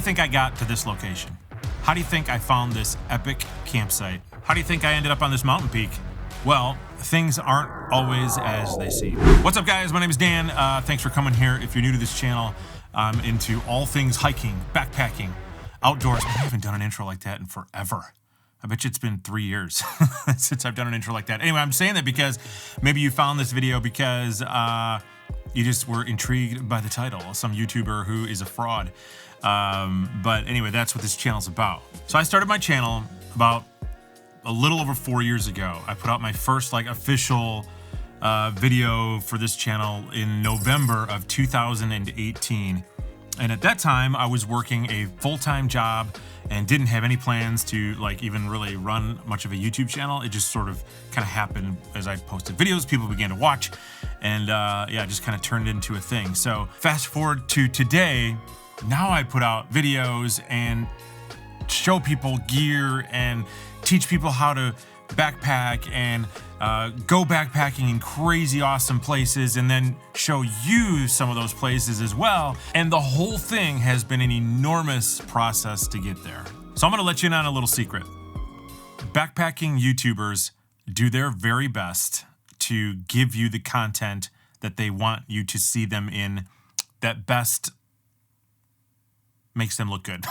you think I got to this location? How do you think I found this epic campsite? How do you think I ended up on this mountain peak? Well, things aren't always as they seem. What's up, guys? My name is Dan. Thanks for coming here. If you're new to this channel, I'm into all things hiking, backpacking, outdoors. I haven't done an intro like that in forever. I bet you it's been 3 years since I've done an intro like that. Anyway, I'm saying that because maybe you found this video because you just were intrigued by the title, some YouTuber who is a fraud. But anyway, that's what this channel's about. So I started my channel about a little over 4 years ago. I put out my first official video for this channel in November of 2018. And at that time, I was working a full-time job and didn't have any plans to even really run much of a YouTube channel. It just sort of kind of happened as I posted videos, people began to watch, and yeah, it just kind of turned into a thing. So fast forward to today, now I put out videos and show people gear and teach people how to backpack and go backpacking in crazy awesome places, and then show you some of those places as well. And the whole thing has been an enormous process to get there. So I'm gonna let you in on a little secret. Backpacking YouTubers do their very best to give you the content that they want you to see them in, that best makes them look good.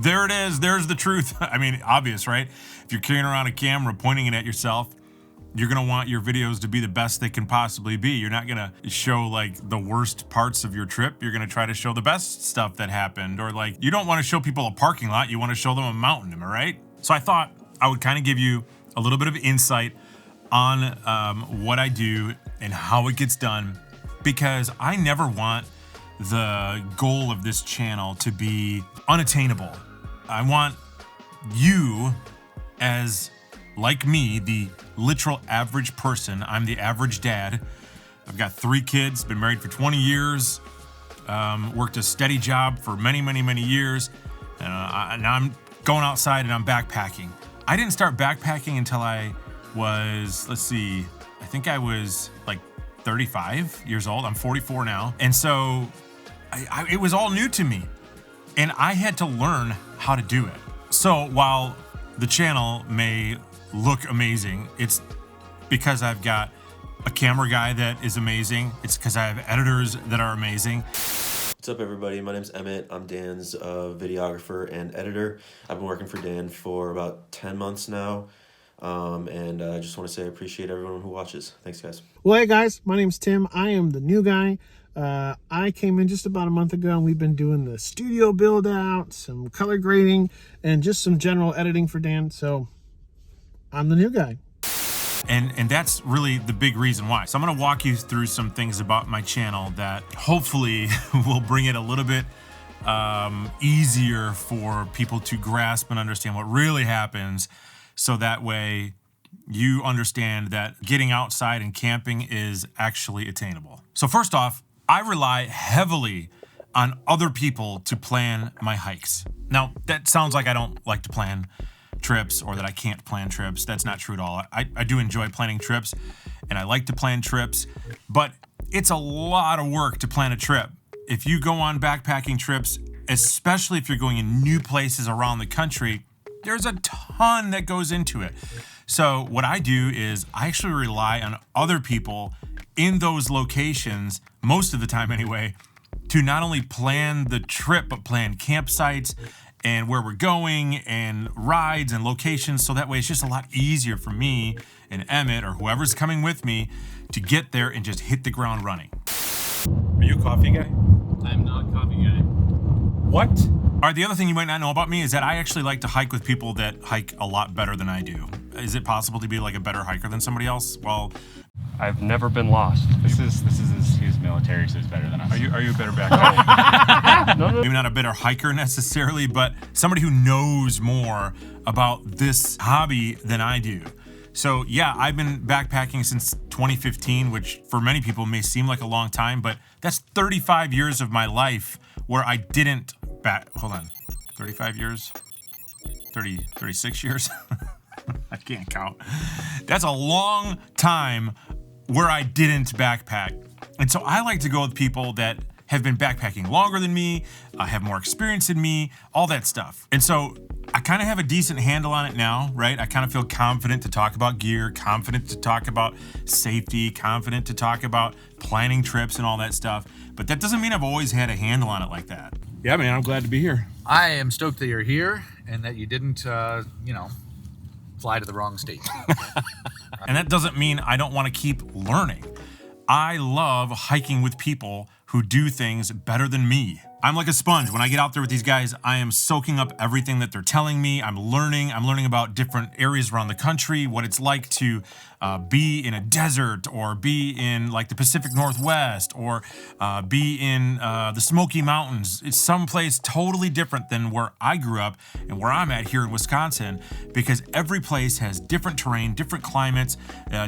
There it is. There's the truth. I mean, obvious, right? If you're carrying around a camera pointing it at yourself, you're going to want your videos to be the best they can possibly be. You're not going to show the worst parts of your trip. You're going to try to show the best stuff that happened. Or you don't want to show people a parking lot. You want to show them a mountain. Am I right? So I thought I would kind of give you a little bit of insight on what I do and how it gets done, because I never want the goal of this channel to be unattainable. I want you, as like me, the literal average person. I'm the average dad. I've got 3 kids, been married for 20 years, worked a steady job for many, many, many years. Now I'm going outside and I'm backpacking. I didn't start backpacking until I was, I think I was 35 years old. I'm 44 now. And so it was all new to me, and I had to learn how to do it. So while the channel may look amazing, it's because I've got a camera guy that is amazing. It's because I have editors that are amazing. What's up, everybody? My name's Emmett. I'm Dan's videographer and editor. I've been working for Dan for about 10 months now. And I just want to say I appreciate everyone who watches. Thanks, guys. Well, hey guys, my name's Tim. I am the new guy. I came in just about a month ago, and we've been doing the studio build out, some color grading, and just some general editing for Dan. So I'm the new guy. And that's really the big reason why. So I'm going to walk you through some things about my channel that hopefully will bring it a little bit easier for people to grasp and understand what really happens. So that way you understand that getting outside and camping is actually attainable. So first off, I rely heavily on other people to plan my hikes. Now, that sounds like I don't like to plan trips or that I can't plan trips. That's not true at all. I do enjoy planning trips, and I like to plan trips, but it's a lot of work to plan a trip. If you go on backpacking trips, especially if you're going in new places around the country, there's a ton that goes into it. So what I do is I actually rely on other people in those locations, most of the time anyway, to not only plan the trip, but plan campsites and where we're going and rides and locations. So that way it's just a lot easier for me and Emmett or whoever's coming with me to get there and just hit the ground running. Are you a coffee guy? I'm not a coffee guy. What? All right, the other thing you might not know about me is that I actually like to hike with people that hike a lot better than I do. Is it possible to be a better hiker than somebody else? Well, I've never been lost. This is he's military, so he's better than us. are you a better backpacker? No. Maybe not a better hiker necessarily, but somebody who knows more about this hobby than I do. So yeah, I've been backpacking since 2015, which for many people may seem like a long time, but that's 35 years of my life where I didn't 35 years? 36 years? I can't count. That's a long time where I didn't backpack. And so I like to go with people that have been backpacking longer than me, have more experience than me, all that stuff. And so I kind of have a decent handle on it now, right? I kind of feel confident to talk about gear, confident to talk about safety, confident to talk about planning trips and all that stuff. But that doesn't mean I've always had a handle on it like that. Yeah, man, I'm glad to be here. I am stoked that you're here and that you didn't, fly to the wrong state. And that doesn't mean I don't want to keep learning. I love hiking with people who do things better than me. I'm like a sponge. When I get out there with these guys, I am soaking up everything that they're telling me. I'm learning about different areas around the country, what it's like to be in a desert, or be in like the Pacific Northwest, or be in the Smoky Mountains. It's someplace totally different than where I grew up and where I'm at here in Wisconsin, because every place has different terrain, different climates,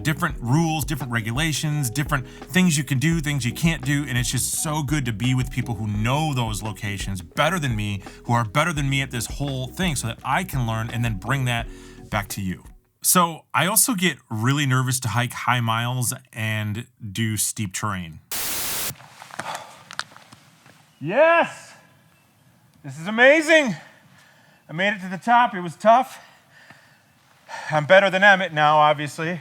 different rules, different regulations, different things you can do, things you can't do, and it's just so good to be with people who know those locations better than me, who are better than me at this whole thing, so that I can learn and then bring that back to you. So I also get really nervous to hike high miles and do steep terrain. Yes! This is amazing! I made it to the top. It was tough. I'm better than Emmett now, obviously.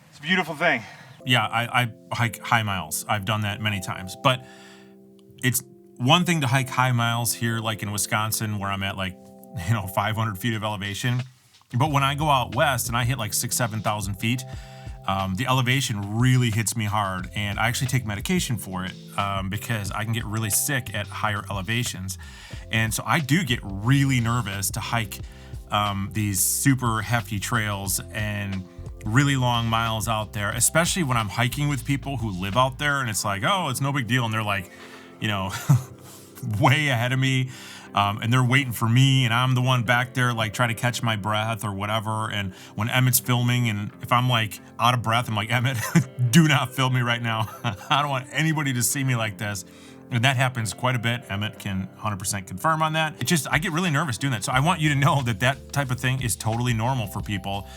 It's a beautiful thing. Yeah, I hike high miles. I've done that many times. But it's one thing to hike high miles here, like in Wisconsin, where I'm at 500 feet of elevation. But when I go out west and I hit like 6,000, 7,000 feet, the elevation really hits me hard. And I actually take medication for it because I can get really sick at higher elevations. And so I do get really nervous to hike these super hefty trails and really long miles out there, especially when I'm hiking with people who live out there and it's like, oh, it's no big deal. And they're like, way ahead of me. And they're waiting for me, and I'm the one back there like trying to catch my breath or whatever. And when Emmett's filming, and if I'm like out of breath, I'm like, Emmett, do not film me right now. I don't want anybody to see me like this. And that happens quite a bit. Emmett can 100% confirm on that. I get really nervous doing that. So I want you to know that that type of thing is totally normal for people,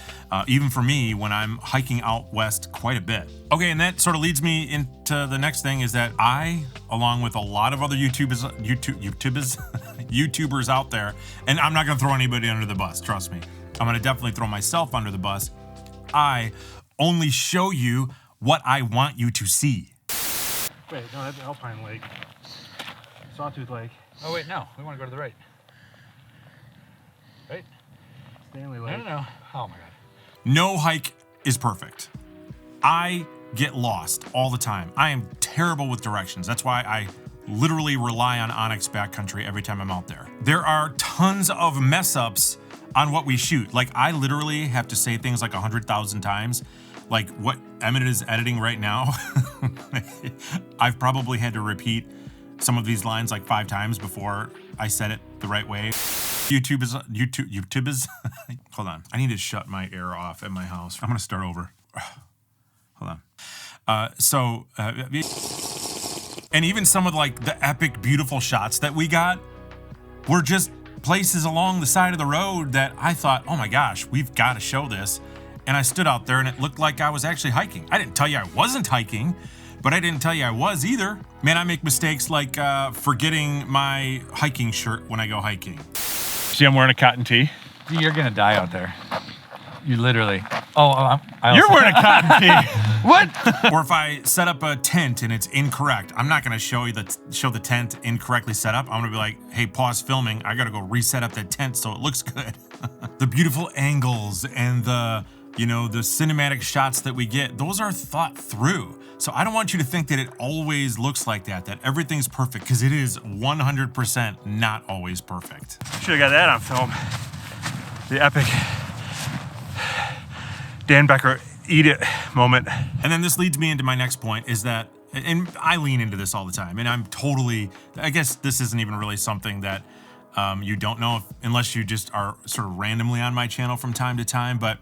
even for me when I'm hiking out west quite a bit. Okay, and that sort of leads me into the next thing, is that I, along with a lot of other YouTubers out there, and I'm not gonna throw anybody under the bus, trust me. I'm gonna definitely throw myself under the bus. I only show you what I want you to see. Wait, no, that's Alpine Lake. Sawtooth Lake. Oh, wait, no. We want to go to the right. Right? Stanley Lake. No. Oh, my God. No hike is perfect. I get lost all the time. I am terrible with directions. That's why I literally rely on Onyx backcountry every time I'm out there. There are tons of mess ups on what we shoot. Like, I literally have to say things like 100,000 times. Like what Emmett is editing right now, I've probably had to repeat some of these lines like 5 times before I said it the right way. YouTube is, hold on. I need to shut my air off at my house. I'm gonna start over. Hold on. And even some of like the epic, beautiful shots that we got were just places along the side of the road that I thought, oh my gosh, we've got to show this. And I stood out there and it looked like I was actually hiking. I didn't tell you I wasn't hiking, but I didn't tell you I was either. Man, I make mistakes like forgetting my hiking shirt when I go hiking. See, I'm wearing a cotton tee. You're going to die out there. You literally. Oh, you're wearing a cotton tee. What? Or if I set up a tent and it's incorrect, I'm not going to show the tent incorrectly set up. I'm going to be like, hey, pause filming. I got to go reset up that tent so it looks good. The beautiful angles and the cinematic shots that we get, those are thought through. So I don't want you to think that it always looks like that everything's perfect, because it is 100% not always perfect. Should have got that on film. The epic Dan Becker eat it moment. And then this leads me into my next point, is that, and I lean into this all the time, and I guess this isn't even really something that you don't know unless you just are sort of randomly on my channel from time to time, but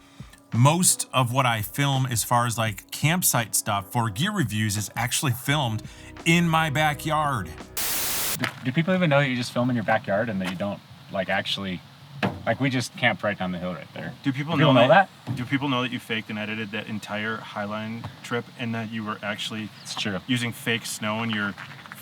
most of what I film as far as like campsite stuff for gear reviews is actually filmed in my backyard. Do people even know that you just film in your backyard and that you don't like actually Like, we just camped right down the hill right there. Do people know that? Do people know that you faked and edited that entire Highline trip and that you were actually It's true. using fake snow in your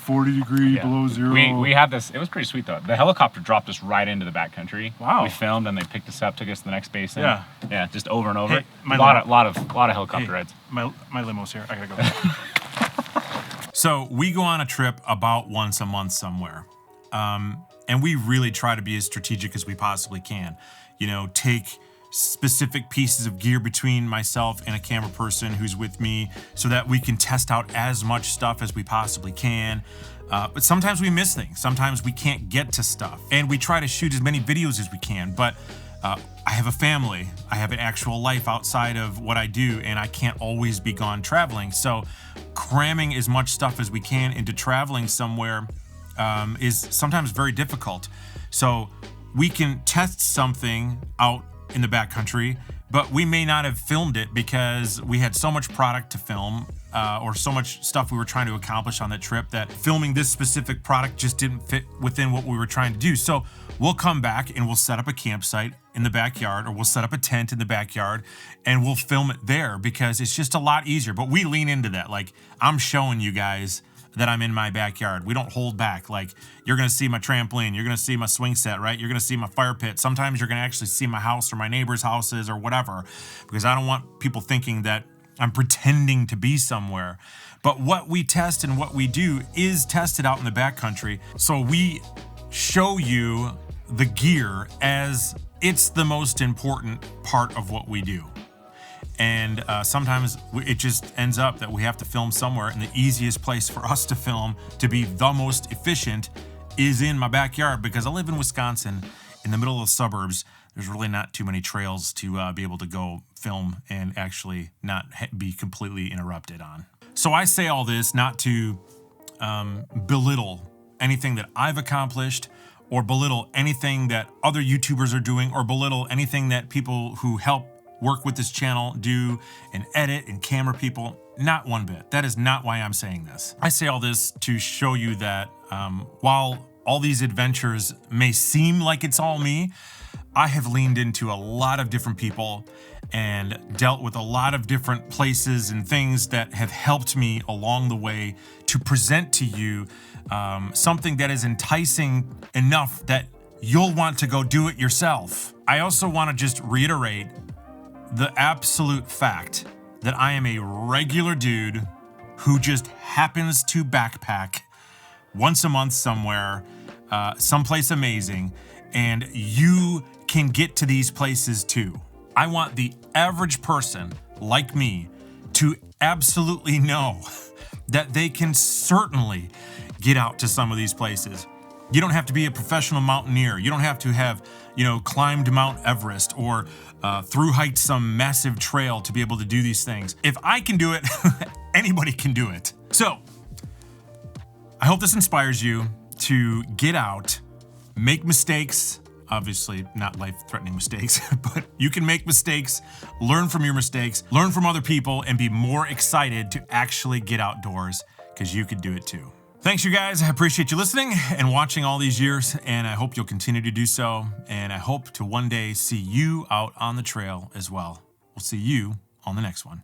40-degree below zero? We had this. It was pretty sweet though. The helicopter dropped us right into the backcountry. Wow. We filmed and they picked us up, took us to the next basin. Yeah. Yeah, just over and over. Hey, my a lot of helicopter rides. My limo's here. I gotta go. So we go on a trip about once a month somewhere. And we really try to be as strategic as we possibly can. You know, take specific pieces of gear between myself and a camera person who's with me so that we can test out as much stuff as we possibly can. But sometimes we miss things. Sometimes we can't get to stuff. And we try to shoot as many videos as we can. But I have a family. I have an actual life outside of what I do, and I can't always be gone traveling. So cramming as much stuff as we can into traveling somewhere is sometimes very difficult. So we can test something out in the backcountry, but we may not have filmed it because we had so much product to film or so much stuff we were trying to accomplish on that trip that filming this specific product just didn't fit within what we were trying to do. So we'll come back and we'll set up a campsite in the backyard, or we'll set up a tent in the backyard and we'll film it there because it's just a lot easier. But we lean into that. Like, I'm showing you guys that I'm in my backyard. We don't hold back. Like, you're gonna see my trampoline, you're gonna see my swing set, right? You're gonna see my fire pit. Sometimes you're gonna actually see my house or my neighbor's houses or whatever, because I don't want people thinking that I'm pretending to be somewhere. But what we test and what we do is tested out in the backcountry. So we show you the gear as it's the most important part of what we do. And sometimes it just ends up that we have to film somewhere, and the easiest place for us to film to be the most efficient is in my backyard, because I live in Wisconsin in the middle of the suburbs. There's really not too many trails to be able to go film and actually not be completely interrupted on. So I say all this not to belittle anything that I've accomplished, or belittle anything that other YouTubers are doing, or belittle anything that people who help work with this channel do and edit and camera people. Not one bit. That is not why I'm saying this. I say all this to show you that while all these adventures may seem like it's all me, I have leaned into a lot of different people and dealt with a lot of different places and things that have helped me along the way to present to you something that is enticing enough that you'll want to go do it yourself. I also want to just reiterate the absolute fact that I am a regular dude who just happens to backpack once a month somewhere, someplace amazing, and you can get to these places too. I want the average person like me to absolutely know that they can certainly get out to some of these places. You don't have to be a professional mountaineer. You don't have to have, climbed Mount Everest or through hiked some massive trail to be able to do these things. If I can do it, anybody can do it. So I hope this inspires you to get out, make mistakes, obviously not life-threatening mistakes, but you can make mistakes, learn from your mistakes, learn from other people, and be more excited to actually get outdoors, because you could do it too. Thanks, you guys. I appreciate you listening and watching all these years, and I hope you'll continue to do so, and I hope to one day see you out on the trail as well. We'll see you on the next one.